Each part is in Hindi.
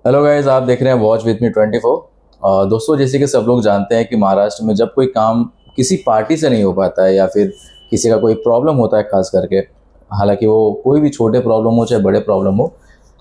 हेलो गाइस, आप देख रहे हैं वॉच विथ मी 24। दोस्तों, जैसे कि सब लोग जानते हैं कि महाराष्ट्र में जब कोई काम किसी पार्टी से नहीं हो पाता है या फिर किसी का कोई प्रॉब्लम होता है खास करके, हालांकि वो कोई भी छोटे प्रॉब्लम हो चाहे बड़े प्रॉब्लम हो,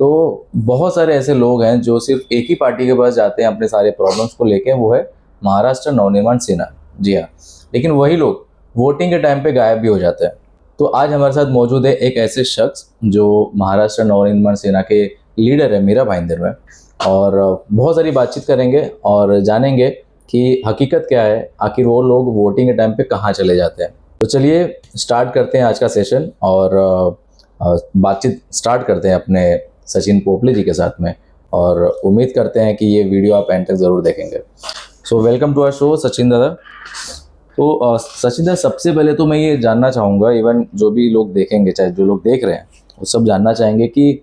तो बहुत सारे ऐसे लोग हैं जो सिर्फ एक ही पार्टी के पास जाते हैं अपने सारे प्रॉब्लम्स को लेके, वो है महाराष्ट्र नवनिर्माण सेना। जी हाँ, लेकिन वही लोग वोटिंग के टाइम पे गायब भी हो जाते हैं। तो आज हमारे साथ मौजूद है एक ऐसे शख्स जो महाराष्ट्र नवनिर्माण सेना के लीडर है, मीरा भाईंदर में। और बहुत सारी बातचीत करेंगे और जानेंगे कि हकीकत क्या है, आखिर वो लोग वोटिंग के टाइम पे कहाँ चले जाते हैं। तो चलिए स्टार्ट करते हैं आज का सेशन और बातचीत स्टार्ट करते हैं अपने सचिन पोपले जी के साथ में। और उम्मीद करते हैं कि ये वीडियो आप एंड तक ज़रूर देखेंगे। So welcome to our show Sachin दादा। तो सचिन दादा, सबसे पहले तो मैं ये जानना चाहूँगा, इवन जो भी लोग देखेंगे, चाहे जो लोग देख रहे हैं, वो सब जानना चाहेंगे कि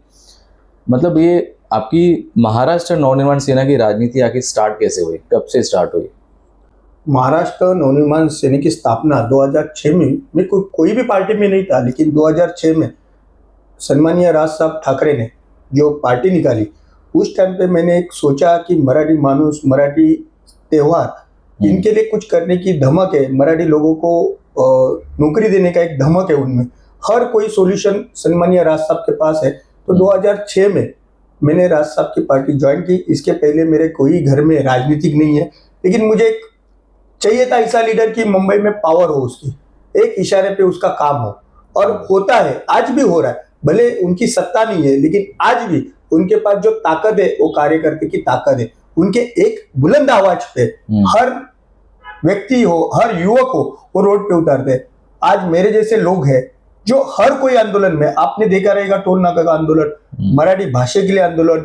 मतलब ये आपकी महाराष्ट्र नवनिर्माण सेना की राजनीति आखिर स्टार्ट कैसे हुई, कब से स्टार्ट हुई? महाराष्ट्र नवनिर्माण सेना की स्थापना 2006 में मैं कोई भी पार्टी में नहीं था, लेकिन 2006 में सन्माननीय राज साहब ठाकरे ने जो पार्टी निकाली, उस टाइम पे मैंने एक सोचा कि मराठी मानुस, मराठी त्योहार, इनके लिए कुछ करने की धमक है। मराठी लोगों को नौकरी देने का एक धमक है उनमें। हर कोई सॉल्यूशन सन्माननीय राज साहब के पास है। तो 2006 में मैंने राज साहब की पार्टी ज्वाइन की। इसके पहले मेरे कोई घर में राजनीतिक नहीं है, लेकिन मुझे एक चाहिए था ऐसा लीडर कि मुंबई में पावर हो उसकी, एक इशारे पे उसका काम हो। और होता है, आज भी हो रहा है। भले उनकी सत्ता नहीं है, लेकिन आज भी उनके पास जो ताकत है वो कार्यकर्ता की ताकत है। उनके एक बुलंद आवाज पे हर व्यक्ति हो, हर युवक हो, वो रोड पे उतारते हैं। आज मेरे जैसे लोग हैं जो हर कोई आंदोलन में, आपने देखा रहेगा टोल नाका का आंदोलन, मराठी भाषा के लिए आंदोलन,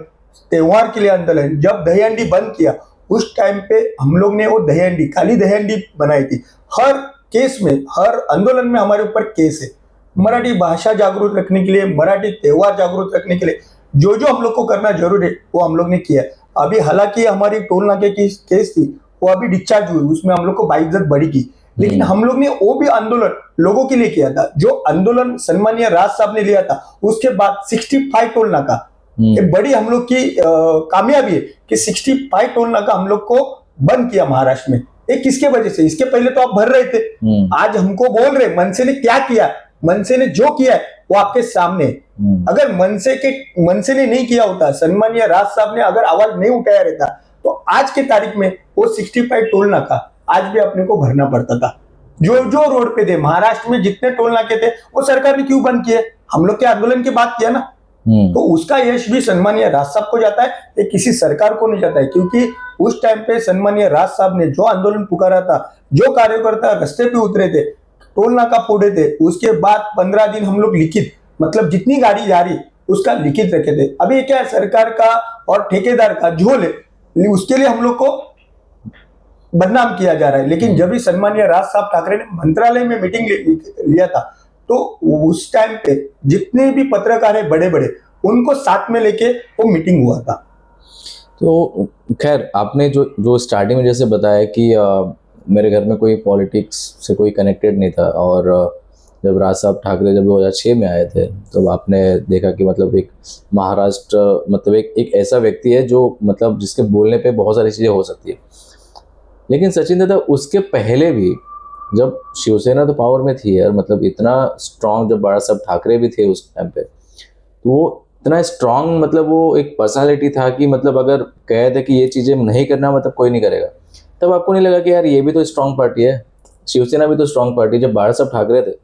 त्योहार के लिए आंदोलन, जब दहीहंडी बंद किया उस टाइम पे हम लोग ने वो दहीहंडी, काली दहीहंडी बनाई थी। हर केस में, हर आंदोलन में हमारे ऊपर केस है। मराठी भाषा जागरूक रखने के लिए, मराठी त्योहार जागरूक रखने के लिए जो जो हम लोग को करना जरूरी है वो हम लोग ने किया। अभी हालांकि हमारी टोल नाके की केस थी, वो अभी डिस्चार्ज हुई, उसमें हम लोग को बाइज्जत बढ़ी, लेकिन हम लोग ने वो भी आंदोलन लोगों के लिए किया था। जो आंदोलन सन्माननीय राज साहब ने लिया था, उसके बाद 65 टोल नाका, ये बड़ी हम लोग की कामयाबी है कि 65 टोल नाका हम लोग को बंद किया महाराष्ट्र में। ये किसके वजह से? इसके पहले तो आप भर रहे थे। आज हमको बोल रहे मनसे ने क्या किया, मनसे ने जो किया है वो आपके सामने। अगर मनसे ने नहीं किया होता, सन्माननीय राज साहब ने अगर आवाज नहीं उठाया रहता, तो आज के तारीख में वो 65 टोल नाका आज भी अपने को भरना पड़ता था। जो जो रोड पे थे महाराष्ट्र में, जितने टोल नाके थे, वो सरकार ने क्यों बंद किए? हम लोग के आंदोलन की बात किया ना। तो उसका यश भी सन्माननीय राज साहब को जाता है, ये किसी सरकार को नहीं जाता है। क्योंकि उस टाइम पे सन्माननीय राज साहब ने जो आंदोलन पुकारा था, जो कार्यकर्ता रास्ते पे उतरे थे, टोल नाका फोड़े थे, उसके बाद 15 दिन हम लोग लिखित, मतलब जितनी गाड़ी जा रही उसका लिखित रखे थे। अभी क्या है, सरकार का और ठेकेदार का झोल है, उसके लिए हम लोग को बदनाम किया जा रहा है। लेकिन जब भी सन्माननीय राज साहब ठाकरे ने मंत्रालय में मीटिंग लिया था, तो उस टाइम पे जितने भी पत्रकार है बड़े बड़े, उनको साथ में लेके वो मीटिंग हुआ था। तो खैर, आपने जो जो स्टार्टिंग में जैसे बताया कि मेरे घर में कोई पॉलिटिक्स से कोई कनेक्टेड नहीं था, और जब राज साहब ठाकरे जब 2006 में आए थे, तो आपने देखा कि मतलब एक महाराष्ट्र, मतलब एक ऐसा व्यक्ति है जो मतलब जिसके बोलने पे बहुत सारी चीज़ें हो सकती है। लेकिन सचिन दादा, उसके पहले भी जब शिवसेना तो पावर में थी यार, मतलब इतना स्ट्रांग, जब बाला साहब ठाकरे भी थे उस टाइम पे, तो वो इतना स्ट्रांग, मतलब वो एक पर्सनालिटी था कि मतलब अगर कह दे कि ये चीज़ें नहीं करना, मतलब कोई नहीं करेगा। तब आपको नहीं लगा कि यार ये भी तो स्ट्रांग पार्टी है, शिवसेना भी तो स्ट्रांग पार्टी? जब बाला साहब ठाकरे थे,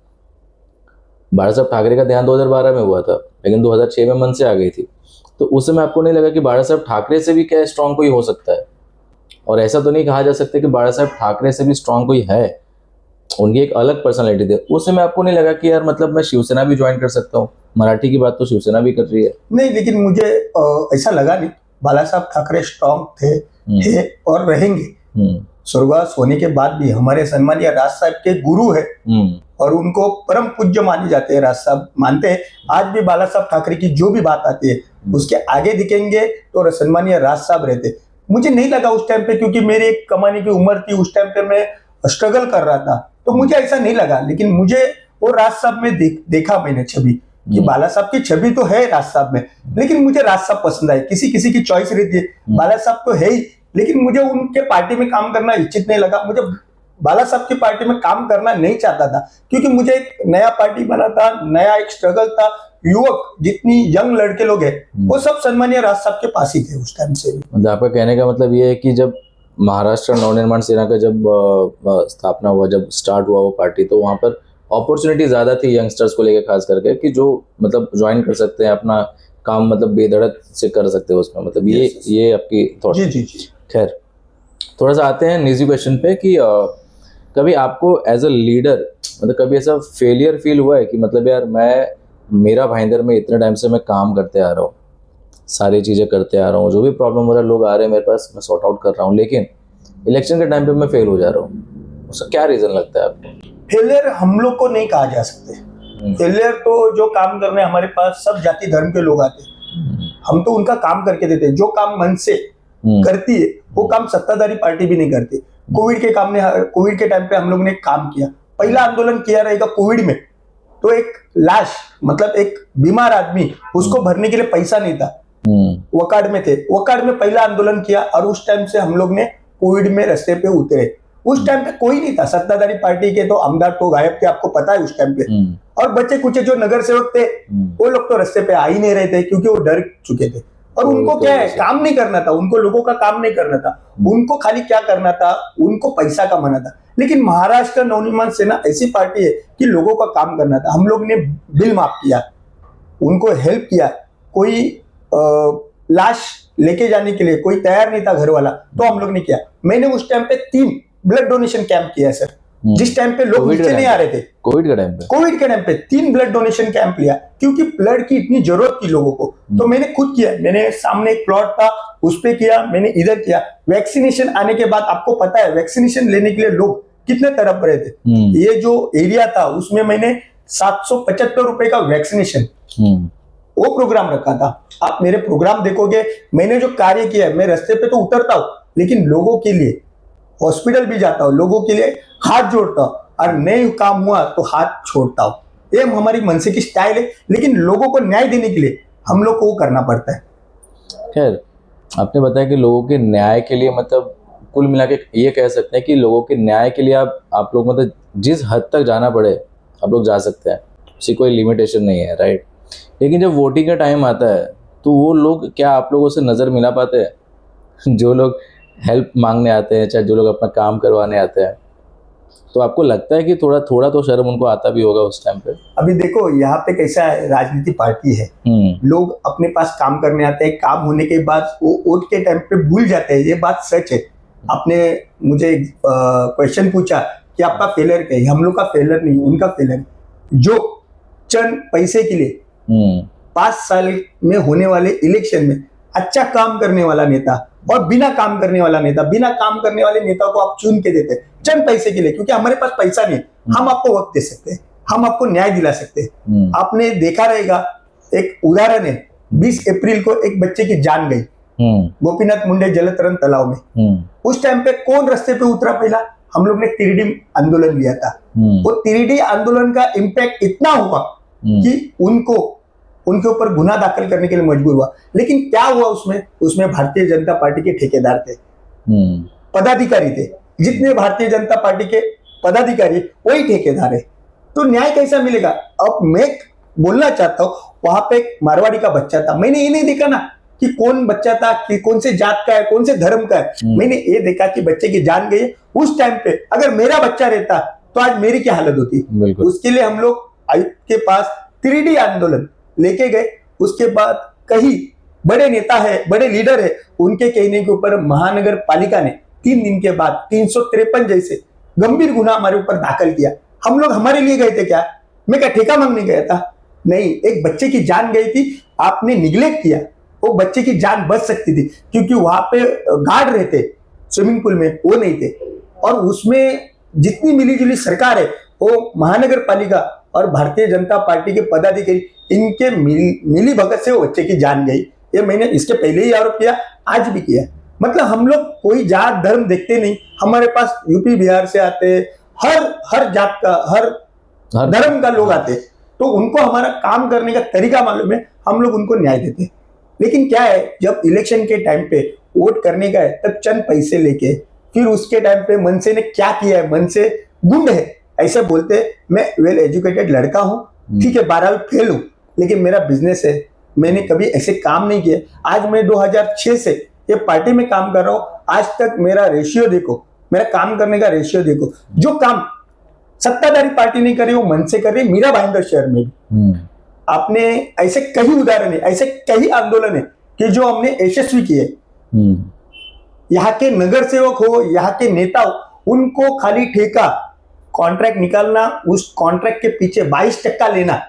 बाला साहब ठाकरे का देहांत 2012 में हुआ था, लेकिन 2006 में मन से आ गई थी। तो उस समय आपको नहीं लगा कि बाला साहब ठाकरे से भी क्या स्ट्रांग कोई हो सकता है? और ऐसा तो नहीं कहा जा सकता कि बाला साहब ठाकरे से भी स्ट्रांग कोई है, उनकी एक अलग पर्सनालिटी थी। उस समय आपको नहीं लगा कि यार मतलब मैं शिवसेना भी ज्वाइन कर सकता हूँ? मराठी की बात तो शिवसेना भी कर रही है। नहीं, लेकिन मुझे ऐसा लगा नहीं। बाला साहब ठाकरे स्ट्रांग थे, है और रहेंगे। स्वर्गवास होने के बाद भी हमारे सन्माननीय राज साहब के गुरु है, और उनको परम पूज्य माने जाते हैं। राज साहब मानते हैं, आज भी बाला साहब ठाकरे की जो भी बात आती है उसके आगे दिखेंगे तो सन्माननीय राज साहब रहते। मुझे नहीं लगा उस टाइम पे, क्योंकि मेरी एक कमाने की उम्र थी, उस टाइम पे मैं स्ट्रगल कर रहा था, तो मुझे ऐसा नहीं लगा। लेकिन मुझे वो राज साहब में देखा मैंने छवि, कि बाला साहब की छवि तो है राज साहब में, लेकिन मुझे राज साहब पसंद आए। किसी किसी की चॉइस रहती है, बाला साहब तो है ही, लेकिन मुझे उनके पार्टी में काम करना उचित नहीं लगा। मुझे बाला साहब की पार्टी में काम करना नहीं चाहता था, क्योंकि मुझे एक नया पार्टी बना था, नया एक स्ट्रगल था। युवक जितनी यंग लड़के लोग हैं वो सब सन्माननीय राज साहब के पास ही थे उस टाइम से। मतलब आपका कहने का मतलब ये है कि जब महाराष्ट्र नवनिर्माण सेना का जब स्थापना हुआ, जब स्टार्ट हुआ वो पार्टी, तो वहाँ पर अपॉर्चुनिटी ज़्यादा थी यंगस्टर्स को लेकर, खास करके कि जो मतलब ज्वाइन कर सकते हैं, अपना काम मतलब बेधड़क से कर सकते हैं उसमें, मतलब ये आपकी थॉट। जी जी जी। खैर, थोड़ा सा आते हैं निजी क्वेश्चन पे कि कभी आपको एज अ लीडर मतलब कभी ऐसा फेलियर फील हुआ है कि मतलब यार मेरा भाईंदर में इतने टाइम से मैं काम करते आ रहा हूँ, सारी चीज़ें करते आ रहा हूँ, जो भी प्रॉब्लम हो रहा है लोग आ रहे हैं मेरे पास, मैं सॉर्ट आउट कर रहा हूँ, लेकिन इलेक्शन के टाइम पे मैं फेल हो जा रहा हूँ, उसका क्या रीज़न लगता है आपको? फेलियर हम लोग को नहीं कहा जा सकते। फेलियर तो जो काम करने हमारे पास सब जाति धर्म के लोग आते हैं, हम तो उनका काम करके देते हैं। जो काम मन से करती है वो काम सत्ताधारी पार्टी भी नहीं करती। कोविड के टाइम पे हम लोग ने काम किया, पहला आंदोलन किया रहेगा कोविड में, तो एक लाश मतलब एक बीमार आदमी, उसको भरने के लिए पैसा नहीं था, वकाड़ में थे, वकाड़ में पहला आंदोलन किया, और उस टाइम से हम लोग ने कोविड में रास्ते पे उतरे। उस टाइम पे कोई नहीं था, सत्ताधारी पार्टी के तो आमदार तो गायब थे, आपको पता है उस टाइम पे, और बच्चे कुछ जो नगर सेवक थे वो लोग तो रास्ते पे आ ही नहीं रहे थे, क्योंकि वो डर चुके थे। और उनको क्या है, काम नहीं करना था, उनको लोगों का काम नहीं करना था, उनको खाली क्या करना था, उनको पैसा कमाना था। लेकिन महाराष्ट्र नवनिर्माण सेना ऐसी पार्टी है कि लोगों का काम करना था। हम लोग ने बिल माफ किया, उनको हेल्प किया। कोई लाश लेके जाने के लिए कोई तैयार नहीं था घर वाला, तो हम लोग ने किया। मैंने उस टाइम पे 3 ब्लड डोनेशन कैंप किया सर, जिस टाइम पे लोग नीचे नहीं आ रहे थे। कोविड के टाइम पे 3 ब्लड डोनेशन कैंप लिया, क्योंकि ब्लड की इतनी जरूरत थी लोगों को। तो मैंने खुद किया, मैंने सामने एक प्लॉट था उस पे किया, मैंने इधर किया। वैक्सीनेशन आने के बाद आपको पता है वैक्सीनेशन लेने के लिए लोग कितने तड़प रहे थे। ये जो एरिया था उसमें मैंने 775 रुपए का वैक्सीनेशन वो प्रोग्राम रखा था। आप मेरे प्रोग्राम देखोगे, मैंने जो कार्य किया है, मैं रास्ते पे तो उतरता हूँ, लेकिन लोगों के लिए हॉस्पिटल भी जाता हूँ, लोगों के लिए हाथ जोड़ता हूँ, और नहीं काम हुआ तो हाथ छोड़ता हूँ। ये हमारी मनसे की स्टाइल है, लेकिन लोगों को न्याय देने के लिए हम लोग को वो करना पड़ता है। खैर, आपने बताया कि लोगों के न्याय के लिए, मतलब कुल मिला के ये कह सकते हैं कि लोगों के न्याय के लिए आप लोग मतलब जिस हद तक जाना पड़े आप लोग जा सकते हैं, उसकी कोई लिमिटेशन नहीं है, राइट। लेकिन जब वोटिंग का टाइम आता है तो वो लोग क्या आप लोगों से नज़र मिला पाते हैं? जो लोग हेल्प मांगने आते हैं, चाहे जो लोग अपना काम करवाने आते हैं, तो आपको लगता है कि थोड़ा थोड़ा तो शर्म उनको आता भी होगा उस टाइम पे? अभी देखो यहाँ पे कैसा है, राजनीति पार्टी है, लोग अपने पास काम करने आते हैं, काम होने के बाद वो वोट के टाइम पे भूल जाते हैं। ये बात सच है। आपने मुझे क्वेश्चन पूछा कि आपका फेलियर क्या है, हम लोग का फेलियर नहीं, उनका फेलियर। जो चंद पैसे के लिए 5 साल में होने वाले इलेक्शन में अच्छा काम करने वाला नेता और बिना काम करने वाला नेता, बिना काम करने वाले नेता को आप चुन के देते चंद पैसे के लिए, क्योंकि हमारे पास पैसा नहीं, हम आपको वक्त दे सकते हैं, हम आपको न्याय दिला सकते हैं। आपने देखा रहेगा, एक उदाहरण है, 20 अप्रैल को एक बच्चे की जान गई गोपीनाथ मुंडे जलतरण तालाब में। उस टाइम पे कौन रास्ते पे उतरा? पहला हम लोग ने तिरडी आंदोलन लिया था। वो तिरडी आंदोलन का इम्पैक्ट इतना हुआ कि उनके ऊपर गुनाह दाखिल करने के लिए मजबूर हुआ। लेकिन क्या हुआ उसमें भारतीय जनता पार्टी के ठेकेदार थे, पदाधिकारी थे। जितने भारतीय जनता पार्टी के पदाधिकारी वही ठेकेदार है, तो न्याय कैसा मिलेगा? अब मैं बोलना चाहता हूँ, वहां पे एक मारवाड़ी का बच्चा था, मैंने ये नहीं देखा ना कि कौन बच्चा था, कि कौन से जात का है, कौन से धर्म का है। मैंने ये देखा कि बच्चे की जान गई। उस टाइम पे अगर मेरा बच्चा रहता तो आज मेरी क्या हालत होती। उसके लिए हम लोग आयुक्त के पास 3D आंदोलन लेके गए। उसके बाद कहीं बड़े नेता है, बड़े लीडर है, उनके कहने के ऊपर महानगर पालिका ने 3 दिन के बाद 353 जैसे गंभीर गुनाह हमारे ऊपर दाखिल किया। हम लोग हमारे लिए गए थे क्या? मैं क्या ठेका मांगने गया था? नहीं, एक बच्चे की जान गई थी, आपने निगलेक्ट किया। वो बच्चे की जान बच सकती थी, क्योंकि वहां पे गार्ड रहते स्विमिंग पूल में, वो नहीं थे। और उसमें जितनी मिलीजुली सरकार है, वो महानगर पालिका और भारतीय जनता पार्टी के पदाधिकारी, इनके मिली भगत से वो बच्चे की जान गई। ये मैंने इसके पहले ही आरोप किया, आज भी किया। मतलब हम लोग कोई जात धर्म देखते नहीं। हमारे पास यूपी बिहार से आते, हर जात का, हर धर्म का लोग आते। तो उनको हमारा काम करने का तरीका मालूम है, हम लोग उनको न्याय देते हैं। लेकिन क्या है, जब इलेक्शन के टाइम पे वोट करने का है तब चंद पैसे लेके फिर उसके टाइम पे मनसे ने क्या किया है, मनसे गुंड है ऐसे बोलते हैं। मैं वेल एजुकेटेड लड़का हूँ, ठीक है 12वीं फेल हूँ, लेकिन मेरा बिजनेस है, मैंने कभी ऐसे काम नहीं किए। आज मैं 2006 से ये पार्टी में काम कर रहा हूँ, आज तक मेरा रेशियो देखो, मेरा काम करने का रेशियो देखो। जो काम सत्ताधारी पार्टी नहीं कर रही वो मन से कर रही, मीरा भाईंदर शहर में भी आपने ऐसे कई उदाहरण है, ऐसे कई आंदोलन है कि जो हमने यशस्वी किए। यहाँ के नगर सेवक हो, यहाँ के नेता हो, उनको खाली ठेका कॉन्ट्रैक्ट निकालना, उस कॉन्ट्रैक्ट के पीछे 22% लेना,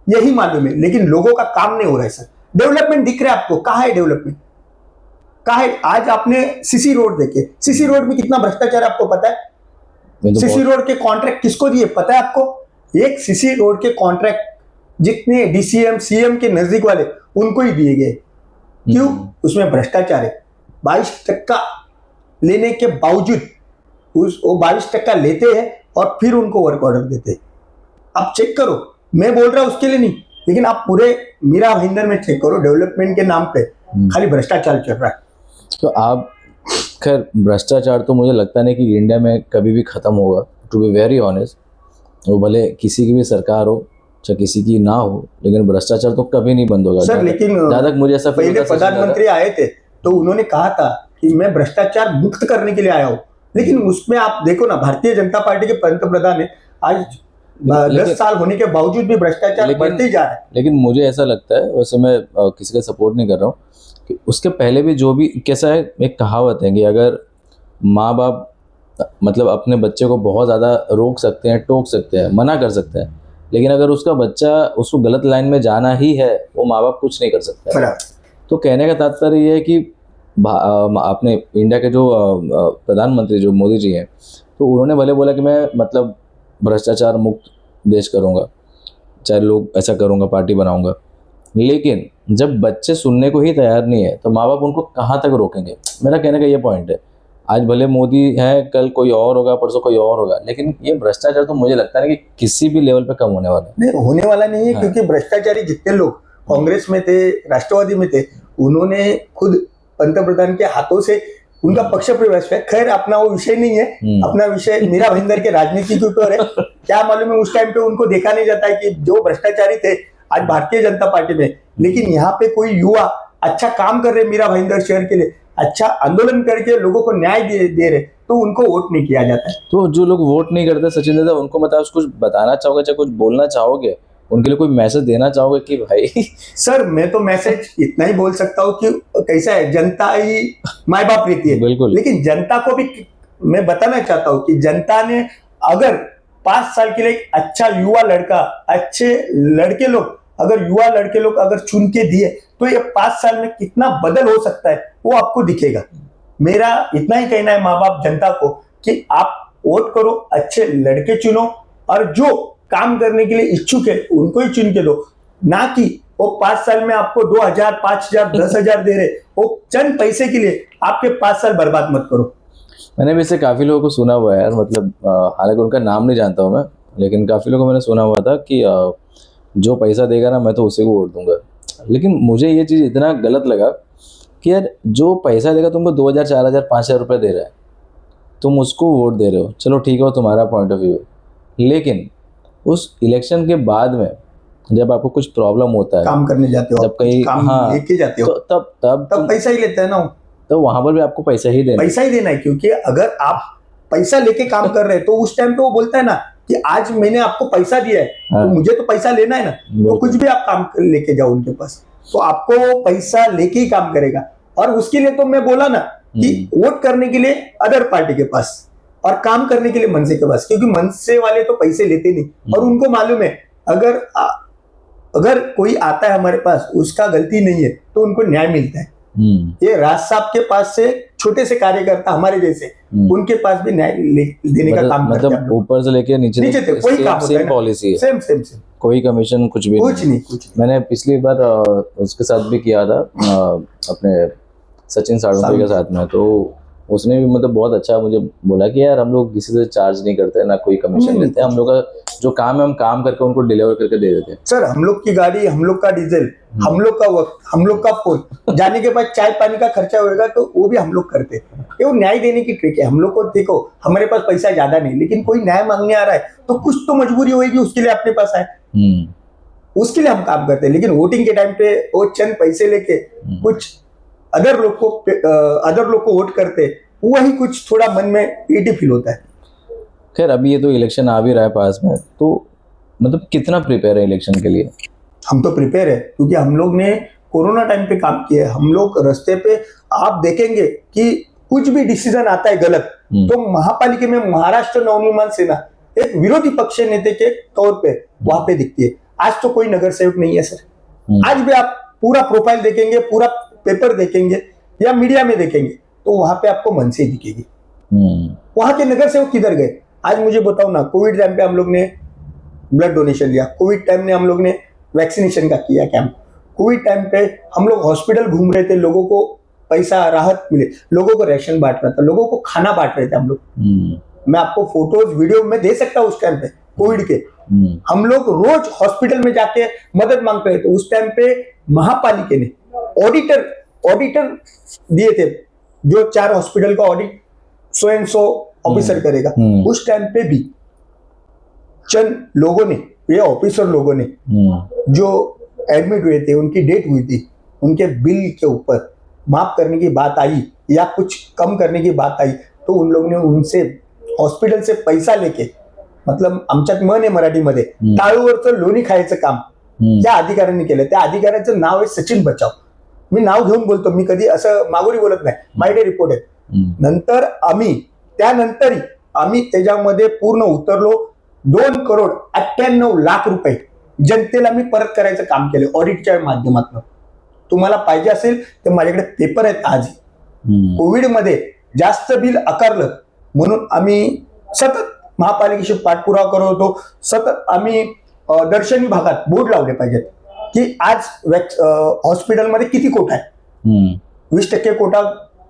यही मालूम है। लेकिन लोगों का काम नहीं हो रहा है सर। डेवलपमेंट दिख रहा है आपको, कहाँ है डेवलपमेंट, कहाँ है? आज आपने सीसी रोड देखे, सीसी रोड में कितना भ्रष्टाचार आपको पता है? सीसी रोड के कॉन्ट्रैक्ट किसको दिए पता है आपको? एक सीसी रोड के कॉन्ट्रैक्ट जितने डीसीएम सीएम के नजदीक वाले उनको ही दिए गए। क्यों? उसमें भ्रष्टाचार है। 22% लेने के बावजूद वो 22% लेते हैं और फिर उनको वर्क ऑर्डर देते हैं। आप चेक करो, मैं बोल रहा हूं उसके लिए नहीं, लेकिन आप पूरे मीरा भाईंदर में चेक करो, डेवलपमेंट के नाम पे खाली भ्रष्टाचार चल रहा है। तो आप खैर भ्रष्टाचार तो मुझे लगता नहीं कि इंडिया में कभी भी ख़त्म होगा, टू बी वेरी ऑनेस्ट। वो भले किसी की भी सरकार हो चाहे किसी की ना हो, लेकिन भ्रष्टाचार तो कभी नहीं बंद होगा सर। लेकिन जहाँ तक मुझे ऐसा पहले प्रधानमंत्री आए थे तो उन्होंने कहा था कि मैं भ्रष्टाचार मुक्त करने के लिए आया हूँ, लेकिन उसमें आप देखो ना, भारतीय जनता पार्टी के पंतप्रधान है, आज 10 साल होने के बावजूद भी भ्रष्टाचार बढ़ते ही जा रहा है। लेकिन मुझे ऐसा लगता है, वैसे मैं किसी का सपोर्ट नहीं कर रहा हूँ, कि उसके पहले भी जो भी कैसा है, एक कहावत है कि अगर माँ बाप मतलब अपने बच्चे को बहुत ज़्यादा रोक सकते हैं, टोक सकते हैं, मना कर सकते हैं, लेकिन अगर उसका बच्चा उसको गलत लाइन में जाना ही है, वो माँ बाप कुछ नहीं कर सकते हैं। तो कहने का तात्पर्य ये है कि अपने इंडिया के जो प्रधानमंत्री जो मोदी जी हैं, तो उन्होंने भले बोला कि मैं मतलब भ्रष्टाचार मुक्त देश करूँगा, चाहे लोग ऐसा करूँगा, पार्टी बनाऊँगा, लेकिन जब बच्चे सुनने को ही तैयार नहीं है तो माँ बाप उनको कहाँ तक रोकेंगे? मेरा कहने का ये पॉइंट है। आज भले मोदी है, कल कोई और होगा, परसों कोई और होगा, लेकिन ये भ्रष्टाचार तो मुझे लगता है कि किसी भी लेवल पे कम होने वाला नहीं, होने वाला नहीं है। हाँ। क्योंकि भ्रष्टाचारी जितने लोग कांग्रेस में थे, राष्ट्रवादी में थे, उन्होंने खुद पंतप्रधान के हाथों से उनका पक्ष प्रवेश है। खैर अपना वो विषय नहीं है, अपना विषय मीरा भाईंदर के राजनीति के ऊपर है। क्या मालूम है उस टाइम पे उनको देखा नहीं जाता है कि जो भ्रष्टाचारी थे आज भारतीय जनता पार्टी में, लेकिन यहाँ पे कोई युवा अच्छा काम कर रहे मीरा भाईंदर शहर के लिए, अच्छा आंदोलन करके लोगों को न्याय दे रहे, तो उनको वोट नहीं किया जाता है। तो जो लोग वोट नहीं करते सचिन दादा, उनको मतलब कुछ बताना चाहोगे, चाहे कुछ बोलना चाहोगे, उनके लिए कोई मैसेज देना चाहोगे कि भाई? सर मैं तो मैसेज इतना ही बोल सकता हूँ कि कैसा है, जनता ही माँ बाप रहती है, बिल्कुल। लेकिन जनता को भी मैं बताना चाहता हूँ कि जनता ने अगर 5 साल के लिए एक अच्छा युवा लड़का, अच्छे लड़के लोग, अगर युवा लड़के लोग अगर चुन के दिए तो ये 5 साल में कितना बदल हो सकता है वो आपको दिखेगा। मेरा इतना ही कहना है माँ बाप जनता को कि आप वोट करो, अच्छे लड़के चुनो, और जो काम करने के लिए इच्छुक है उनको ही चुन के दो, ना कि वो 5 साल में आपको 2000, 5000, 10,000 दे रहे, वो चंद पैसे के लिए आपके 5 साल बर्बाद मत करो। मैंने भी इससे काफ़ी लोगों को सुना हुआ है यार, मतलब हालांकि उनका नाम नहीं जानता हूँ मैं, लेकिन काफ़ी लोगों को मैंने सुना हुआ था कि जो पैसा देगा ना मैं तो उसी को वोट दूंगा। लेकिन मुझे ये चीज़ इतना गलत लगा कि यार जो पैसा देगा तुमको 2000, 4000, 5000 रुपये दे रहा है, तुम उसको वोट दे रहे हो, चलो ठीक है, तुम्हारा पॉइंट ऑफ व्यू है, लेकिन उस इलेक्शन के बाद में जब आपको कुछ प्रॉब्लम होता है, काम करने जाते हो, जब कहीं लेके जाते हो, तो तब पैसा ही लेते हैं ना, तो वहां पर भी आपको पैसा ही देना है। क्योंकि अगर आप पैसा लेके काम कर रहे हैं तो उस टाइम पे वो बोलता है ना कि आज मैंने आपको पैसा दिया है, तो मुझे तो पैसा लेना है ना, तो कुछ भी आप काम लेके जाओ उनके पास, तो आपको पैसा लेके ही काम करेगा। और उसके लिए तो मैं बोला ना कि वोट करने के लिए अदर पार्टी के पास और काम करने के लिए मनसे के पास, क्योंकि मनसे वाले तो पैसे लेते नहीं, और उनको मालूम है अगर कोई आता है हमारे पास उसका गलती नहीं है तो उनको न्याय मिलता है। ये राज साहब के पास से छोटे से कार्यकर्ता हमारे जैसे उनके पास भी न्याय देने का काम करते हैं। मतलब ऊपर से लेके नीचे तक कोई काम सेम पॉलिसी है, सेम कोई कमीशन कुछ नहीं। मैंने पिछली बार उसके साथ भी किया था अपने सचिन साड़ुंके के साथ में, तो उसने भी मतलब बहुत अच्छा मुझे बोला कि यार हम लोग किसी से चार्ज नहीं करते, ना कोई कमीशन नहीं, लेते, हम लोग का जो काम है हम काम करके उनको डिलीवर करके दे देते हैं। सर हम लोग की गाड़ी, हम लोग का डीजल, हम लोग का वक्त, हम लोग का फोन, जाने के बाद चाय पानी का खर्चा होएगा तो वो भी हम लोग करते। ये वो न्याय देने की ट्रिक है। हम लोग को देखो, हमारे पास पैसा ज्यादा नहीं, लेकिन कोई न्याय मांगने आ रहा है तो कुछ तो मजबूरी होगी, उसके लिए अपने पास आए, उसके लिए हम काम करते हैं। लेकिन वोटिंग के टाइम पे वो चंद पैसे लेके कुछ अदर लोग को वोट करते, वही कुछ थोड़ा मन में ईटी फील होता है। खैर अभी ये तो इलेक्शन आ भी रहा है पास में, तो मतलब कितना प्रिपेयर है इलेक्शन के लिए? हम तो प्रिपेयर है, क्योंकि हम लोग ने कोरोना टाइम पे काम किया है। हम लोग रास्ते पे आप देखेंगे कि कुछ भी डिसीजन आता है गलत, तो महापालिका में महाराष्ट्र नवनिर्माण सेना एक विरोधी पक्ष नेता के तौर पे वहां पे दिखती है। आज तो कोई नगर सेवक नहीं है सर। आज भी आप पूरा प्रोफाइल देखेंगे, पूरा पेपर देखेंगे या मीडिया में देखेंगे, तो वहां पे आपको मन से दिखेगी। वहां के नगर सेवक किधर गए? आज मुझे बताओ ना, कोविड टाइम पे हम लोग ने ब्लड डोनेशन लिया, कोविड टाइम में हम लोग ने वैक्सीनेशन का किया कैंप, कोविड टाइम पे हम लोग हॉस्पिटल घूम रहे थे, लोगों को पैसा राहत मिले, लोगों को राशन बांट रहा था, लोगों को खाना बांट रहे थे हम लोग। मैं आपको फोटोज वीडियो में दे सकता हूँ उस टाइम पे कोविड के। हम लोग रोज हॉस्पिटल में जाके मदद मांग रहे थे। उस टाइम पे महापालिका ने ऑडिटर दिए थे, जो 4 हॉस्पिटल का ऑडिट 100 ऑफिसर करेगा। उस टाइम पे भी चंद लोगों ने, ये ऑफिसर लोगों ने जो एडमिट हुए थे, उनकी डेथ हुई थी, उनके बिल के ऊपर माफ करने की बात आई या कुछ कम करने की बात आई, तो उन लोगों ने उनसे हॉस्पिटल से पैसा लेके, मतलब आमच्यात मन आहे मराठीमध्ये, टाळूवरचं लोणी खायचं काम त्या अधिकाऱ्यांनी केलं. त्या अधिकाऱ्याचं नाव आहे सचिन बचाव. मी नाव घेऊन बोलतो, मी कधी असं मागोरी बोलत नाही, मायडे रिपोर्ट आहे. नंतर त्यानंतरही आम्ही त्याच्यामध्ये पूर्ण उतरलो. 2,98,00,000 रुपये जनतेला मी परत करायचं काम केलं ऑडिटच्या माध्यमातून. तुम्हाला पाहिजे असेल तर माझ्याकडे पेपर आहेत आजही. कोविडमध्ये जास्त बिल आकारलं म्हणून आम्ही सतत महापालिकेशी पाठपुरावा करत होतो. सतत आम्ही दर्शनी भागात बोर्ड लावले पाहिजेत की आज हॉस्पिटलमध्ये किती कोटा आहे. 20% कोटा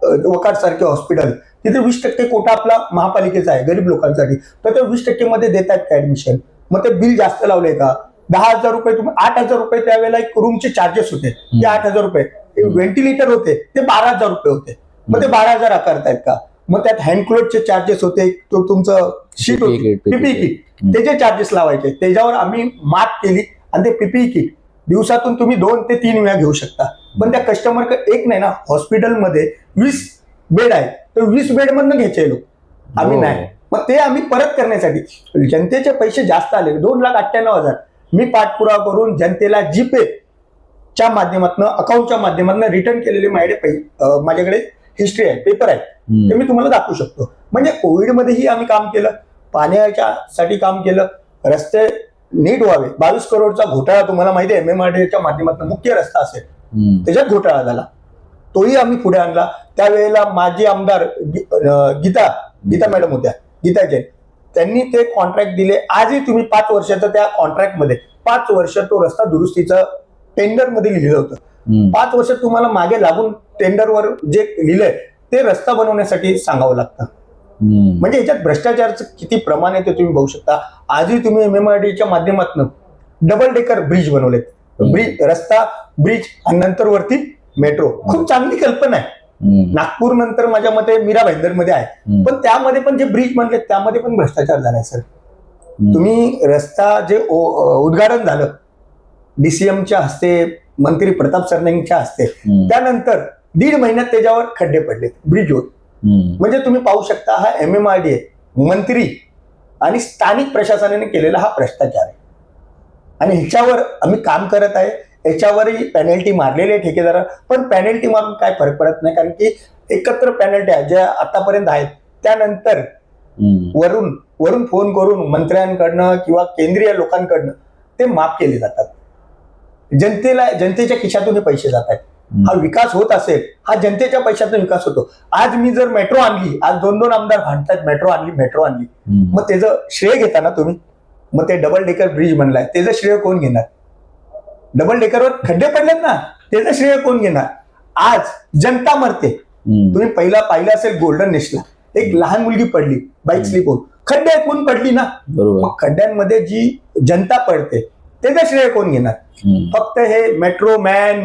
वकाट सारखे हॉस्पिटल, तिथे 20% कोटा आपला महापालिकेचा आहे गरीब लोकांसाठी, तर ते 20% मध्ये देतात का ऍडमिशन? मग ते बिल जास्त लावले का? 10,000 रुपये, तुम्ही 8,000 रुपये त्यावेळेला एक रूमचे चार्जेस होते, ते 8,000 रुपये. व्हेंटिलेटर होते ते 12,000 रुपये होते, मग ते 12,000 आकारतायत का? मग त्यात हँडक्लोजचे चार्जेस होते, तो तुमचं शीट होती पीपीई किट, त्याचे चार्जेस लावायचे. त्याच्यावर आम्ही मात केली आणि ते पीपीई किट दिवसातून तुम्ही 2 ते 3 वेळा घेऊ शकता. पण त्या कस्टमर एक नाही ना, हॉस्पिटलमध्ये 20 बेड आहेत, तर 20 बेड मधनं घ्यायचे लोक, आम्ही नाही. मग ते आम्ही परत करण्यासाठी जनतेचे पैसे जास्त आले, 2,98,000 मी पाठपुरावा करून जनतेला जीपे च्या माध्यमातून, अकाउंटच्या माध्यमातून रिटर्न केलेले माझ्याकडे हिस्ट्री आहे, पेपर आहे, ते मी तुम्हाला दाखवू शकतो. म्हणजे कोविडमध्येही आम्ही काम केलं, पाण्याच्या साठी काम केलं, रस्ते नीट व्हावे. 22 करोडचा घोटाळा तुम्हाला माहिती आहे, MMRDAच्या माध्यमातून मुख्य रस्ता असेल, त्याच्यात घोटाळा झाला, तोही आम्ही पुढे आणला. त्यावेळेला माजी आमदार गीता मॅडम होत्या, गीता जैन, त्यांनी ते कॉन्ट्रॅक्ट दिले. आजही तुम्ही 5 वर्षाचं त्या कॉन्ट्रॅक्टमध्ये 5 वर्ष तो रस्ता दुरुस्तीचं टेंडर मध्ये लिहिलं होतं. 5 वर्ष तुम्हाला मागे लागून टेंडरवर जे लिहिलंय ते रस्ता बनवण्यासाठी सांगावं लागतं. म्हणजे याच्यात भ्रष्टाचाराचं किती प्रमाण आहे ते तुम्ही बघू शकता. आजही तुम्ही MMRDAच्या माध्यमातून डबल डेकर ब्रिज बनवलेत, रस्ता ब्रिज आणि नंतर वरती मेट्रो. खूप चांगली कल्पना आहे. नागपूर नंतर माझ्या मते मीरा भाईंदर मध्ये आहे, पण त्यामध्ये पण जे ब्रिज बनले त्यामध्ये पण भ्रष्टाचार झालाय सर. तुम्ही रस्ता जे उद्घाटन झालं DCMच्या हस्ते, मंत्री प्रताप सरनाईकच्या हस्ते, त्यानंतर 1.5 महिन्यात त्याच्यावर खड्डे पडले ब्रिजवर. म्हणजे तुम्ही पाहू शकता, हा MMRDA मंत्री आणि स्थानिक प्रशासनाने केलेला हा भ्रष्टाचार आहे. आणि ह्याच्यावर आम्ही काम करत आहे. याच्यावरही पेनल्टी मारलेली आहे ठेकेदार, पण पेनल्टी मारून काय फरक पडत नाही, कारण की एकत्र पेनल्टी आहे ज्या आतापर्यंत आहेत. त्यानंतर वरून फोन करून मंत्र्यांकडनं किंवा केंद्रीय लोकांकडनं ते माफ केले जातात. जनतेच्या खिशातून हे पैसे जात आहेत. हा विकास होत असेल, हा जनतेच्या पैशातून विकास होतो. आज मी जर मेट्रो आणली, आज 2 आमदार भांडतात मेट्रो आणली, मग त्याचं श्रेय घेता ना तुम्ही? मग ते डबल डेकर ब्रिज बनलाय, त्याचं श्रेय कोण घेणार? डबल डेकरवर खड्डे पडलेत ना, त्याचं श्रेय कोण घेणार? आज जनता मरते, तुम्ही पहिला पाहिलं असेल गोल्डन नेशला, एक लहान मुलगी पडली बाईक स्लिप होऊन, खड्ड्यात कोण पडली ना, बरोबर. मग खड्ड्यांमध्ये जी जनता पडते त्याचं श्रेय कोण घेणार? फक्त हे मेट्रो मॅन,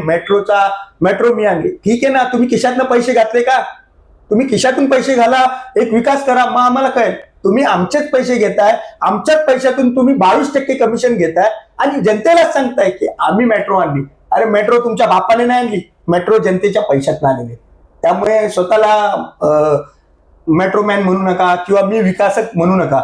मेट्रो मी आणली, ठीक आहे ना, तुम्ही खिशातनं पैसे घातले का? तुम्ही खिशातून पैसे घाला, एक विकास करा, मग आम्हाला कळेल. तुम्ही आमचेच पैसे घेताय, आमच्याच पैशातून तुम्ही 22% कमिशन घेताय आणि जनतेलाच सांगताय की आम्ही मेट्रो आणली. अरे मेट्रो तुमच्या बापाने नाही आणली, मेट्रो जनतेच्या पैशात आलेले. त्यामुळे स्वतःला मेट्रोमॅन म्हणू नका किंवा मी विकासक म्हणू नका.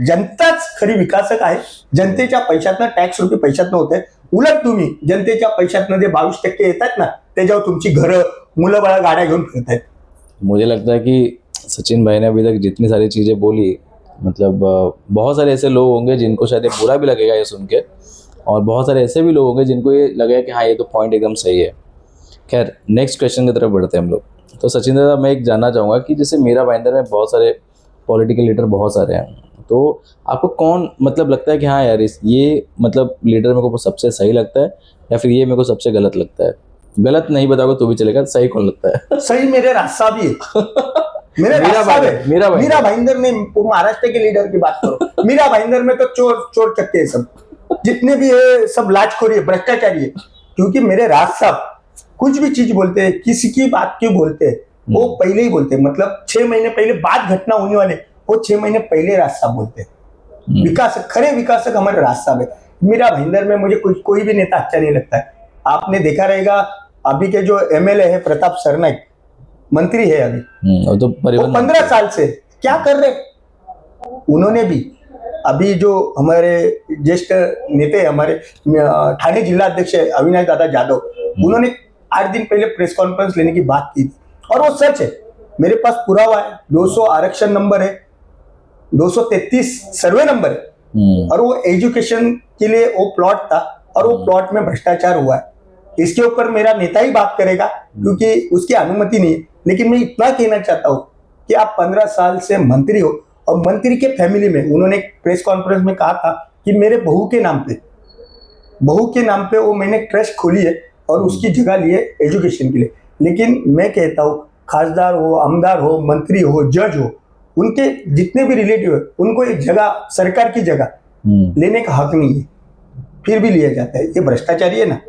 जनताच खरी विकासक आहे. जनतेच्या पैशातनं, टॅक्स रुपये पैशातनं होते. उलट तुम्ही जनतेच्या पैशातनं जे 22% येतात ना, त्याच्यावर तुमची घरं, मुलं बाळा गाड्या घेऊन फिरतायत. मुझे लगता है कि सचिन भाई ने अभी तक जितनी सारी चीज़ें बोली, मतलब बहुत सारे ऐसे लोग होंगे जिनको शायद ये बुरा भी लगेगा ये सुन के, और बहुत सारे ऐसे भी लोग होंगे जिनको ये लगेगा कि हाँ ये तो पॉइंट एकदम सही है. खैर नेक्स्ट क्वेश्चन की तरफ बढ़ते हैं हम लोग. तो सचिन दादा, मैं एक जानना चाहूँगा कि जैसे मीरा भाईंदर में बहुत सारे पॉलिटिकल लीडर बहुत सारे हैं, तो आपको कौन मतलब लगता है कि हाँ यार ये मतलब लीडर मेरे को सबसे सही लगता है, या फिर ये मेरे को सबसे गलत लगता है? गलत नहीं बताओगे तो भी चलेगा, सही कौन लगता है? सही मेरे रास्ता भी है. मीरा भाईंदर ने, महाराष्ट्र के लीडर की बात करो, मीरा भाईंदर में तो चोर चक्के है सब, जितने भी है सब लाजखोरी है, भ्रष्टाचारी है. क्योंकि मेरे राज साहब कुछ भी चीज बोलते हैं, किसी की बात क्यों बोलते हैं, वो पहले ही बोलते हैं. मतलब 6 महीने पहले बात घटना होने वाले, वो 6 महीने पहले राज साहब बोलते हैं. विकासक, खरे विकासक हमारे राज साहब है. मीरा भाईंदर में मुझे कोई भी नेता अच्छा नहीं लगता है. आपने देखा रहेगा अभी के जो MLA है प्रताप सरनाईक, मंत्री है अभी, तो वो 15 साल से क्या कर रहे. उन्होंने भी अभी जो हमारे ज्येष्ठ नेते हमारे ठाणे जिला अध्यक्ष अविनाश दादा जाधव, उन्होंने 8 दिन पहले प्रेस कॉन्फ्रेंस लेने की बात की थी, और वो सच है. मेरे पास पुरावा है, 200 आरक्षण नंबर है, 233 सर्वे नंबर है, और वो एजुकेशन के लिए वो प्लॉट था, और वो प्लॉट में भ्रष्टाचार हुआ है. इसके ऊपर मेरा नेता ही बात करेगा क्योंकि उसकी अनुमति नहीं है. लेकिन मैं इतना कहना चाहता हूं कि आप 15 साल से मंत्री हो, और मंत्री के फैमिली में उन्होंने एक प्रेस कॉन्फ्रेंस में कहा था कि मेरे बहू के नाम पे वो मैंने ट्रस्ट खोली है और उसकी जगह ली है एजुकेशन के लिए. लेकिन मैं कहता हूँ खासदार हो, आमदार हो, मंत्री हो, जज हो, उनके जितने भी रिलेटिव है, उनको एक जगह, सरकार की जगह लेने का हक नहीं है, फिर भी लिया जाता है. ये भ्रष्टाचारी है ना.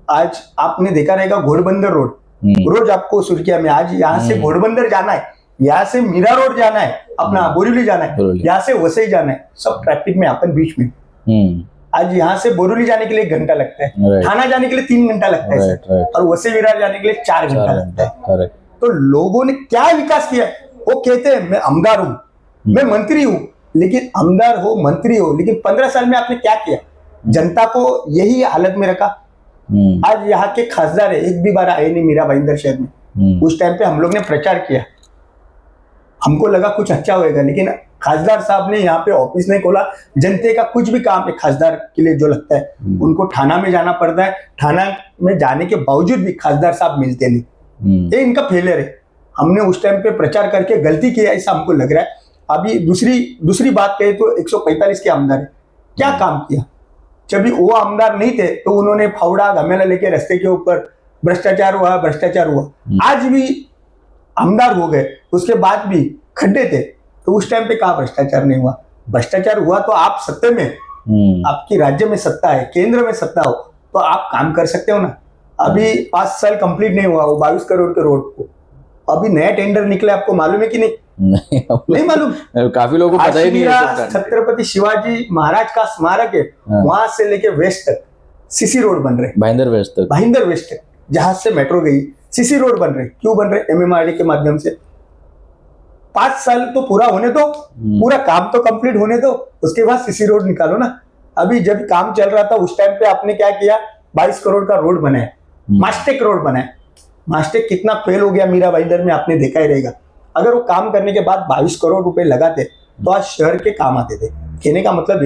आज आपने देखा रहेगा घोड़बंदर रोड, रोज आपको सुर्खिया में, आज यहाँ से घोड़बंदर जाना है, यहाँ से मीरा रोड जाना है, अपना बोरीवली जाना है, यहाँ से वसई जाना है, सब ट्रैफिक में अपन बीच में. आज यहाँ से बोरीवली जाने के लिए 1 घंटा लगता है, थाना जाने के लिए 3 घंटा लगता है, और वसई विरार जाने के लिए 4 घंटा लगता है. तो लोगों ने क्या विकास किया? वो कहते हैं मैं आमदार हूँ, मैं मंत्री हूँ, लेकिन आमदार हो, मंत्री हो, लेकिन 15 साल में आपने क्या किया? जनता को यही हालत में रखा. आज यहाँ के खासदार है, एक भी बार आए नहीं मीरा भाईंदर शहर में. उस टाइम पे हम लोग ने प्रचार किया, हमको लगा कुछ अच्छा होएगा, लेकिन खासदार साहब ने यहाँ पे ऑफिस नहीं खोला. जनते का कुछ भी काम है खासदार के लिए जो लगता है, उनको थाना में जाना पड़ता है. थाना में जाने के बावजूद भी खासदार साहब मिलते नहीं. ये इनका फेलियर है. हमने उस टाइम पे प्रचार करके गलती किया ऐसा हमको लग रहा है. अभी दूसरी बात कहे तो 145 के आमदार है, क्या काम किया? जब वो आमदार नहीं थे तो उन्होंने फावड़ा घमेला लेके रास्ते के ऊपर भ्रष्टाचार हुआ. आज भी आमदार हो गए, उसके बाद भी खड्डे थे, तो उस टाइम पे कहा भ्रष्टाचार नहीं हुआ? भ्रष्टाचार हुआ तो आप सत्ते में, आपकी राज्य में सत्ता है, केंद्र में सत्ता हो, तो आप काम कर सकते हो ना. अभी 5 साल कंप्लीट नहीं हुआ वो 22 करोड़ के रोड को, अभी नया टेंडर निकले, आपको मालूम है कि नहीं? नहीं मालूम. काफी लोगों को पता ही नहीं है. छत्रपति शिवाजी महाराज का स्मारक है, वहां से लेके वेस्ट तक सीसी रोड बन रहे, भाईंदर वेस्ट तक, जहाज से मेट्रो गई, सीसी रोड बन रहे. क्यों बन रहे? MMRD के माध्यम से. 5 साल तो पूरा होने दो, पूरा काम तो कंप्लीट होने दो, उसके बाद सीसी रोड निकालो ना. अभी जब काम चल रहा था उस टाइम पे आपने क्या किया? 22 करोड़ का रोड बनाया, मास्टेक रोड बनाया. मास्टेक कितना फेल हो गया मीरा भाईंदर में, आपने देखा ही रहेगा. अगर वो काम करने के बाद 22 करोड़ रुपए लगाते तो आज शहर के काम आते थे. कहने का मतलब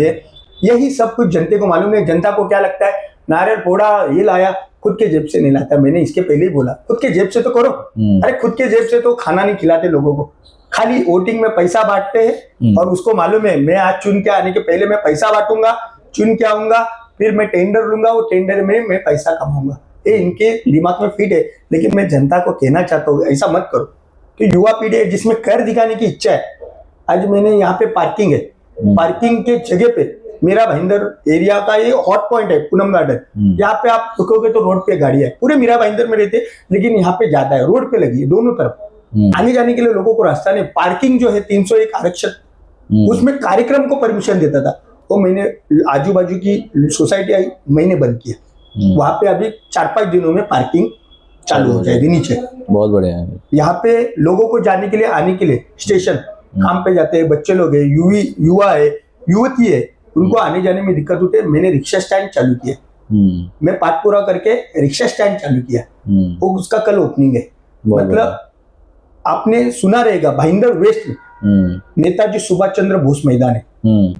यही सब कुछ जनते को मालूम है. जनता को क्या लगता है? नारियल फोड़ा, ये लाया, खुद के जेब से नहीं लाता. मैंने इसके पहले ही बोला, खुद के जेब से तो करो. अरे खुद के जेब से तो खाना नहीं खिलाते लोगों को, खाली वोटिंग में पैसा बांटते हैं. और उसको मालूम है मैं आज चुन के आने के पहले मैं पैसा बांटूंगा, चुन के आऊंगा, फिर मैं टेंडर लूंगा, वो टेंडर में मैं पैसा कमाऊंगा. ये इनके दिमाग में फिट है। लेकिन मैं जनता को कहना चाहता हूँ ऐसा मत करो कि युवा पीढ़ी है जिसमें कर दिखाने की इच्छा है। आज मैंने यहाँ पे पार्किंग है, पार्किंग के जगह पे मीरा भाईंदर एरिया का ये हॉट पॉइंट है, पूनम गार्डन। यहाँ पे आप रुकोगे तो रोड पे गाड़ी है, पूरे मीरा भाईंदर में रहते, लेकिन यहाँ पे ज्यादा है, रोड पे लगी है दोनों तरफ। आने जाने के लिए लोगों को रास्ता नहीं। पार्किंग जो है 301 आरक्षण, उसमें कार्यक्रम को परमिशन देता था, वो मैंने आजू बाजू की सोसाइटी आई मैंने बंद किया। वहां पे अभी 4-5 दिनों में पार्किंग चालू हो जाएगी नीचे। बहुत बढ़िया है। यहाँ पे लोगों को जाने के लिए आने के लिए स्टेशन, काम पे जाते हैं बच्चे लोग है, युवा है, युवती है, उनको आने जाने में दिक्कत होती है। मैंने रिक्शा स्टैंड चालू किया, मैं पाटपुरा करके रिक्शा स्टैंड चालू किया, वो उसका कल ओपनिंग है। मतलब आपने सुना रहेगा भाईंदर वेस्ट में नेताजी सुभाष चंद्र बोस मैदान है,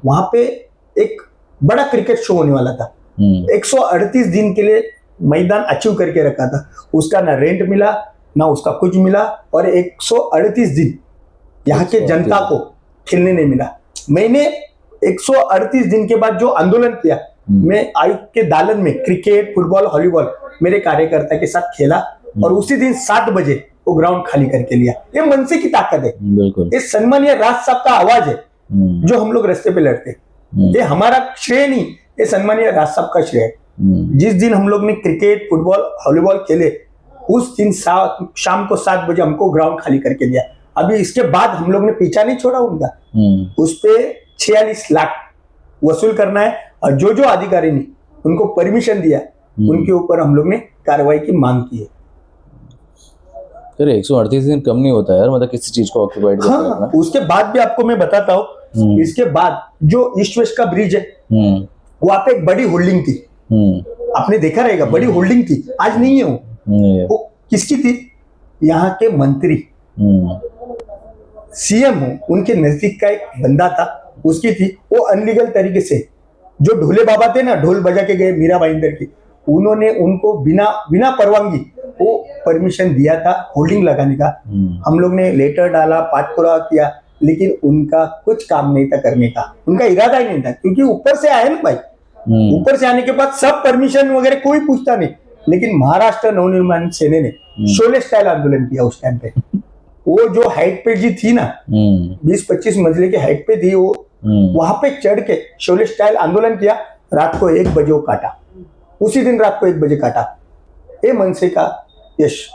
वहां पे एक बड़ा क्रिकेट शो होने वाला था। 138 दिन के लिए मैदान अचीव करके रखा था, उसका ना रेंट मिला ना उसका कुछ मिला, और 138 दिन यहाँ के जनता को खेलने नहीं मिला। मैंने 138 दिन के बाद जो आंदोलन किया, मैं आयुक्त के दालन में क्रिकेट, फुटबॉल, वॉलीबॉल मेरे कार्यकर्ता के साथ खेला, और उसी दिन 7 बजे वो ग्राउंड खाली करके लिया। ये मनसे की ताकत है, ये सम्मानीय राज साहब का आवाज है जो हम लोग रास्ते पे लड़ते। ये हमारा श्रेय नहीं, ये सम्मानीय राज साहब का श्रेय है। जिस दिन हम लोग ने क्रिकेट, फुटबॉल, वॉलीबॉल खेले, उस दिन शाम को 7 बजे हमको ग्राउंड खाली करके दिया। अभी इसके बाद हम लोग ने पीछा नहीं छोड़ा उनका, उस पे 46 लाख वसूल करना है, और जो जो अधिकारी ने उनको परमिशन दिया उनके ऊपर हम लोग ने कार्रवाई की मांग की है। 138 दिन कम नहीं होता यार, मतलब किसी चीज को ऑक्यूपाइड करके रखना। उसके बाद भी आपको मैं बताता हूँ, इसके बाद जो ईस्ट वेस्ट का ब्रिज है, वहां पे एक बड़ी होल्डिंग थी, आपने देखा रहेगा, बड़ी होल्डिंग थी, आज नहीं है वो किसकी थी? यहाँ के मंत्री, सीएम हो, उनके नजदीक का एक बंदा था, उसकी थी। वो अनलीगल तरीके से जो ढोले बाबा थे ना, ढोल बजा के गए मीरा भाईंदर की, उन्होंने उनको बिना परवानगी वो परमिशन दिया था होल्डिंग लगाने का। हम लोग ने लेटर डाला, पाठपुरावा किया, लेकिन उनका कुछ काम नहीं था करने का, उनका इरादा ही नहीं था, क्योंकि ऊपर से आए ना भाई, ऊपर से आने के बाद सब परमिशन वगैरह कोई पूछता नहीं। लेकिन महाराष्ट्र नवनिर्माण सेना ने शोले स्टाइल आंदोलन किया उस टाइम पे। वो जो हाइट पे जी थी ना, 20-25 मंजिले की हाइट पे थी, वो वहां पे चढ़ के शोले स्टाइल आंदोलन किया। रात को 1 बजे वो काटा, उसी दिन रात को 1 बजे काटा। ये मनसे का यश।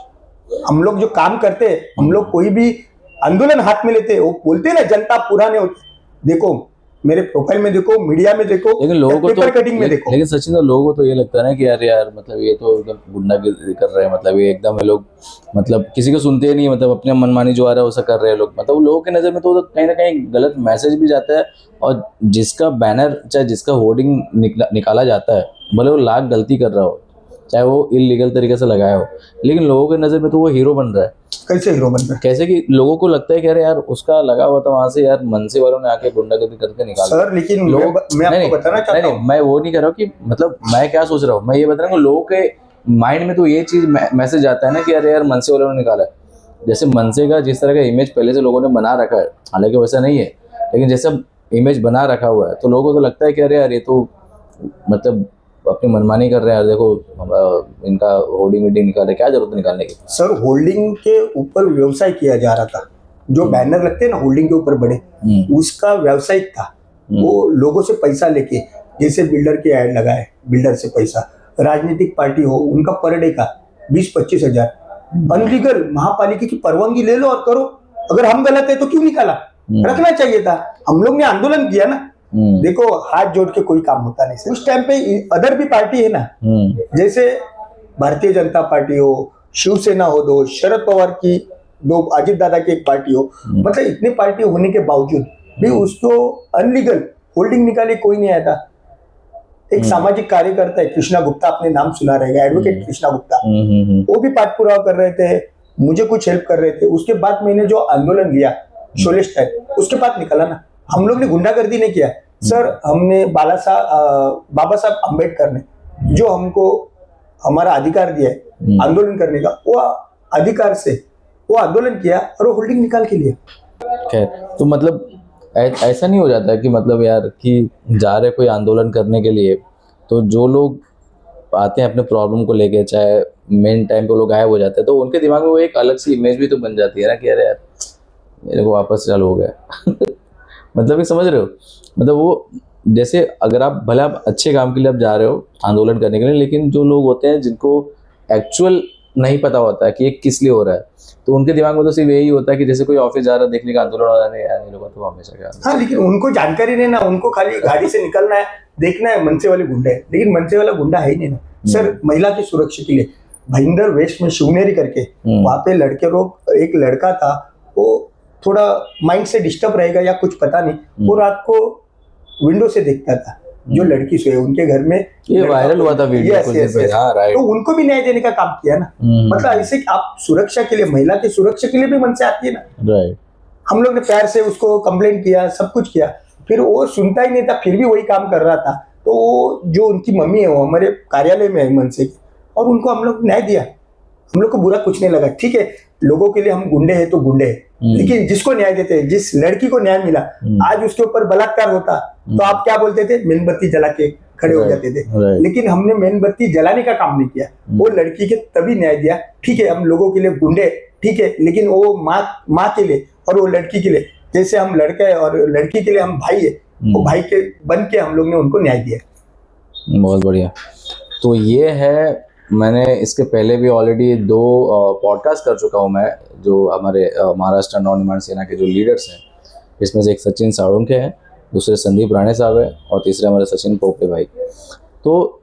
हम लोग जो काम करते हैं, हम लोग कोई भी आंदोलन हाथ में लेते हैं, वो बोलते हैं ना जनता पुराने होते, देखो मेरे प्रोफाइल में देखो, मीडिया में देखो, लेकिन लोगों को तो कटिंग में देखो। लेकिन सचिन तो लोगों को तो ये लगता है ना कि यार मतलब ये तो एकदम गुंडागिरी कर रहे हैं, मतलब ये एकदम ये लोग मतलब किसी को सुनते ही नहीं, मतलब अपने मनमानी जो आ रहा है वैसा कर रहे हैं लोग। मतलब लोगों की नज़र में तो कहीं ना कहीं गलत मैसेज भी जाता है, और जिसका बैनर चाहे जिसका होर्डिंग निकाला जाता है, भले वो लाख गलती कर रहा हो, चाहे वो इलीगल तरीके से लगाया हो, लेकिन लोगों की नज़र में तो वो हीरो बन रहा है। कैसे हीरो बन रहा है? कैसे कि लोगों को लगता है कि अरे यार उसका लगा हुआ था, वहां से यार मनसे वालों ने आके गुंडागर्दी करके निकाला। सर लेकिन मैं आपको बताना चाहता हूं, मैं वो नहीं कह रहा हूँ कि मतलब मैं क्या सोच रहा हूँ, मैं ये बता रहा हूँ लोगों के माइंड में तो ये चीज मैसेज आता है ना कि अरे यार मनसे वालों ने निकाला है। जैसे मनसे का जिस तरह का इमेज पहले से लोगों ने बना रखा है, हालांकि वैसा नहीं है, लेकिन जैसा इमेज बना रखा हुआ है, तो लोगों को तो लगता है कि अरे यार ये तो मतलब अपनी मनमानी कर रहे हैं यार, देखो इनका होल्डिंग मीटिंग निकाले, क्या जरूरत निकालने की। सर होल्डिंग के ऊपर व्यवसाय किया जा रहा था, जो बैनर लगते हैं ना होल्डिंग के ऊपर बड़े, उसका व्यवसायिक था। वो लोगों से पैसा लेके, जैसे बिल्डर के ऐड लगाए, बिल्डर से पैसा, राजनीतिक पार्टी हो उनका पर डे का 20-25 हजार अनलीगल, महापालिका की परवानगी ले लो और करो। अगर हम गलत है तो क्यों निकाला? रखना चाहिए था। हम लोग ने आंदोलन किया ना, देखो हाथ जोड़ के कोई काम होता नहीं। उस टाइम पे अदर भी पार्टी है ना, जैसे भारतीय जनता पार्टी हो, शिवसेना हो, 2 शरद पवार की, 2 अजित दादा की एक पार्टी हो, मतलब इतनी पार्टी होने के बावजूद भी उसको अनलीगल होल्डिंग निकाले कोई नहीं आया था। एक सामाजिक कार्यकर्ता है कृष्णा गुप्ता, आपने नाम सुना रहेगा, एडवोकेट कृष्णा गुप्ता, वो भी पाठपुरावा कर रहे थे, मुझे कुछ हेल्प कर रहे थे। उसके बाद मैंने जो आंदोलन लिया शोले स्टाइल, उसके बाद निकला ना। हम लोग ने गुंडागर्दी नहीं किया सर, हमने बाबा साहब अम्बेडकर ने जो हमको हमारा अधिकार दिया है आंदोलन करने का, वो अधिकार से वो आंदोलन किया और वो होल्डिंग निकाल के लिया। खैर, तो मतलब ऐसा नहीं हो जाता कि मतलब यार कि जा रहे कोई आंदोलन करने के लिए, तो जो लोग आते हैं अपने प्रॉब्लम को लेके, चाहे मेन टाइम पे वो लोग गायब हो जाते हैं, तो उनके दिमाग में वो एक अलग सी इमेज भी तो बन जाती है ना कि अरे यार मेरे को वापस चालू हो गया। मतलब कि समझ रहे हो, मतलब वो जैसे अगर आप भले आप अच्छे काम के लिए आप जा रहे हो आंदोलन करने के लिए, लेकिन जो लोग होते हैं जिनको एक्चुअल नहीं पता होता है कि ये किस लिए हो रहा है, तो उनके दिमाग में तो सिर्फ यही होता है कि जैसे कोई ऑफिस जा रहा है देखने का आंदोलन हो रहा है, यार ये लोग तो हमेशा क्या। हाँ, लेकिन उनको जानकारी नहीं ना, उनको खाली गाड़ी से निकलना है, देखना है मनसे वाले गुंडे है, लेकिन मनसे वाला गुंडा है ही नहीं ना सर। महिला की सुरक्षा के लिए भाईंदर वेस्ट में शिवनेरी करके वहां पे लड़के लोग, एक लड़का था वो थोड़ा माइंड से डिस्टर्ब रहेगा या कुछ पता नहीं, वो रात को विंडो से देखता था जो लड़की सोए उनके घर में, ये वायरल हुआ था वीडियो कुछ दिन पहले। हाँ राइट। तो उनको भी न्याय देने का काम किया ना। मतलब ऐसे आप सुरक्षा के लिए, महिला की सुरक्षा के लिए भी मन से आती है ना। राइट। हम लोग ने प्यार से उसको कंप्लेंट किया, सब कुछ किया, फिर वो सुनता ही नहीं था, फिर भी वही काम कर रहा था। तो जो उनकी मम्मी है वो हमारे कार्यालय में है मनसे की, और उनको हम लोग न्याय दिया। हम लोग को बुरा कुछ नहीं लगा। ठीक है, लोगों के लिए हम गुंडे हैं तो गुंडे हैं, लेकिन जिसको न्याय देते हैं, जिस लड़की को न्याय मिला, आज उसके ऊपर बलात्कार होता तो आप क्या बोलते थे? मेणबत्ती जला के खड़े हो जाते थे। लेकिन हमने मेणबत्ती जलाने का काम नहीं किया, वो लड़की के तभी न्याय दिया। ठीक है, हम लोगों के लिए गुंडे, ठीक है, लेकिन वो माँ के लिए और वो लड़की के लिए, जैसे हम लड़का है और लड़की के लिए हम भाई है, वो भाई के बन के हम लोग ने उनको न्याय दिया। बहुत बढ़िया। तो ये है, मैंने इसके पहले भी ऑलरेडी 2 पॉडकास्ट कर चुका हूँ मैं, जो हमारे महाराष्ट्र नवनिर्माण सेना के जो लीडर्स हैं, इसमें से एक सचिन साळुंखे हैं, दूसरे संदीप राणे साहब हैं, और तीसरे हमारे सचिन पोपटे भाई। तो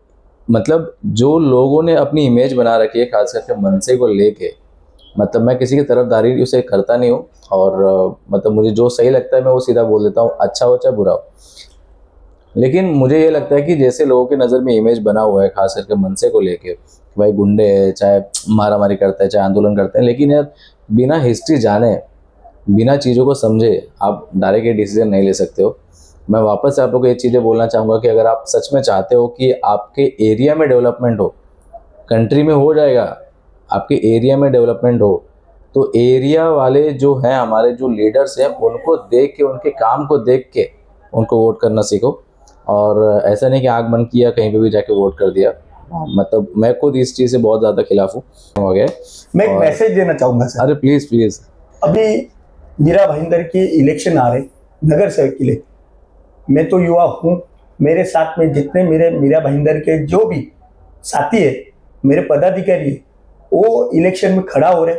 मतलब जो लोगों ने अपनी इमेज बना रखी है खास करके मनसे को लेके, मतलब मैं किसी की तरफदारी उसे करता नहीं हूँ, और मतलब मुझे जो सही लगता है मैं वो सीधा बोल देता हूँ, अच्छा हो चाहे बुरा हो। लेकिन मुझे ये लगता है कि जैसे लोगों की नज़र में इमेज बना हुआ है खास करके मनसे को लेके, भाई गुंडे है, चाहे मारामारी करते हैं, चाहे आंदोलन करते हैं, लेकिन यार बिना हिस्ट्री जाने, बिना चीज़ों को समझे आप डायरेक्ट ये डिसीजन नहीं ले सकते हो। मैं वापस से आप लोगों को ये चीज़ें बोलना चाहूँगा कि अगर आप सच में चाहते हो कि आपके एरिया में डेवलपमेंट हो, कंट्री में हो जाएगा, आपके एरिया में डेवलपमेंट हो, तो एरिया वाले जो हैं, हमारे जो लीडर्स हैं, उनको देख के, उनके काम को देख के उनको वोट करना सीखो। और ऐसा नहीं कि आग बंद किया कहीं पे भी जाके वोट कर दिया। मतलब मैं खुद इस चीज़ से बहुत ज़्यादा खिलाफ हूँ हो गया। मैं एक मैसेज देना चाहूँगा सर। अरे प्लीज़ प्लीज़। अभी मीरा भाईंदर की इलेक्शन आ रहे नगर सेवक के लिए, मैं तो युवा हूँ, मेरे साथ में जितने मेरे मीरा भाईंदर के जो भी साथी है, मेरे पदाधिकारी है, वो इलेक्शन में खड़ा हो रहे,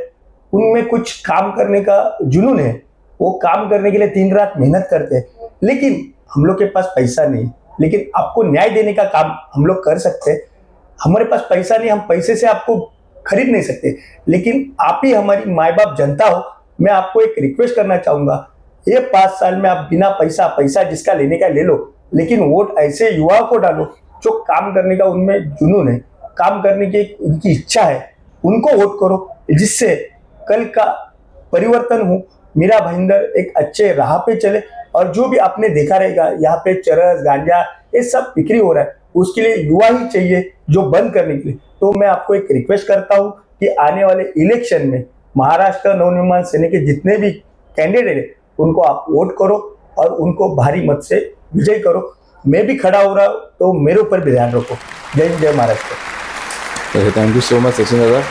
उनमें कुछ काम करने का जुनून है, वो काम करने के लिए दिन रात मेहनत करते हैं, लेकिन हम लोग के पास पैसा नहीं, लेकिन आपको न्याय देने का काम हम लोग कर सकते हैं। हमारे पास पैसा नहीं, हम पैसे से आपको खरीद नहीं सकते, लेकिन आप ही हमारी माँ बाप जनता हो। मैं आपको एक रिक्वेस्ट करना चाहूंगा, ये 5 साल में आप बिना पैसा जिसका लेने का ले लो, लेकिन वोट ऐसे युवाओं को डालो जो काम करने का उनमें जुनून है, काम करने की उनकी इच्छा है, उनको वोट करो, जिससे कल का परिवर्तन हो, मीरा भाईंदर एक अच्छे राह पे चले। और जो भी आपने देखा रहेगा यहाँ पे चरस गांजा ये सब बिक्री हो रहा है, उसके लिए युवा ही चाहिए जो बंद करने के लिए। तो मैं आपको एक रिक्वेस्ट करता हूँ कि आने वाले इलेक्शन में महाराष्ट्र नवनिर्माण सेना के जितने भी कैंडिडेट है उनको आप वोट करो और उनको भारी मत से विजय करो। मैं भी खड़ा हो रहा हूँ, तो मेरे ऊपर भी ध्यान रखो। जय जय Maharashtra. Thank you so much Sachin दादा,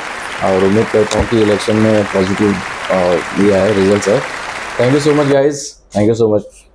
और उम्मीद करता हूँ कि इलेक्शन में पॉजिटिव ये है रिजल्ट है। Thank you so much guys, thank you so much.